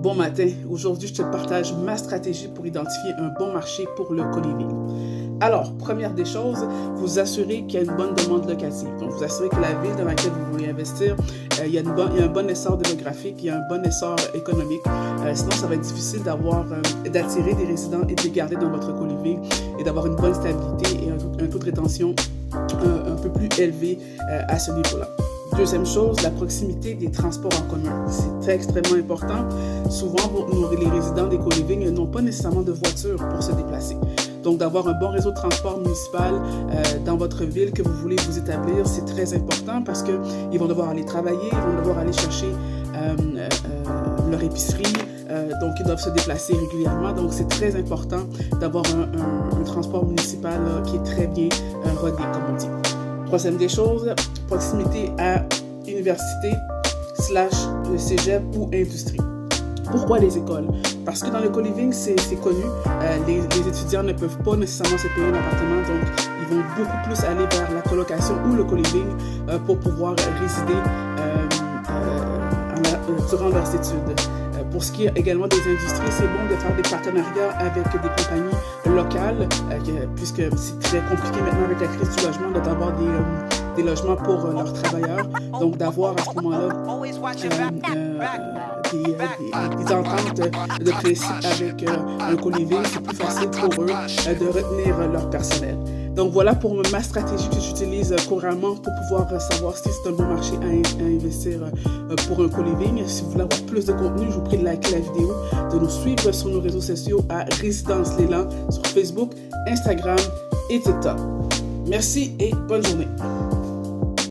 Bon matin, aujourd'hui je te partage ma stratégie pour identifier un bon marché pour le co-living. Alors, première des choses, vous assurez qu'il y a une bonne demande locative. Donc, vous assurez que la ville dans laquelle vous voulez investir, il y a un bon essor démographique, il y a un bon essor économique. Sinon, ça va être difficile d'attirer des résidents et de les garder dans votre co-living et d'avoir une bonne stabilité et un taux de rétention un peu plus élevé à ce niveau-là. Deuxième chose, la proximité des transports en commun. C'est extrêmement important. Souvent, les résidents des co-living n'ont pas nécessairement de voiture pour se déplacer. Donc, d'avoir un bon réseau de transport municipal dans votre ville que vous voulez vous établir, c'est très important parce qu'ils vont devoir aller travailler, ils vont devoir aller chercher leur épicerie, donc ils doivent se déplacer régulièrement. Donc, c'est très important d'avoir un transport municipal qui est très bien rodé, comme on dit. Troisième des choses, proximité à université / cégep ou industrie. Pourquoi les écoles? Parce que dans le co-living, c'est connu, les étudiants ne peuvent pas nécessairement se payer un appartement, donc ils vont beaucoup plus aller vers la colocation ou le co-living pour pouvoir résider durant leurs études. Pour ce qui est également des industries, c'est bon de faire des partenariats avec des compagnies locales, puisque c'est très compliqué maintenant avec la crise du logement d'avoir des logements pour leurs travailleurs. Donc d'avoir à ce moment-là des ententes de principe avec un co-living, c'est plus facile pour eux de retenir leur personnel. Donc voilà pour ma stratégie que j'utilise couramment pour pouvoir savoir si c'est un bon marché à investir pour un co-living. Si vous voulez avoir plus de contenu, je vous prie de liker la vidéo, de nous suivre sur nos réseaux sociaux à Résidence L'élan sur Facebook, Instagram et TikTok. Merci et bonne journée.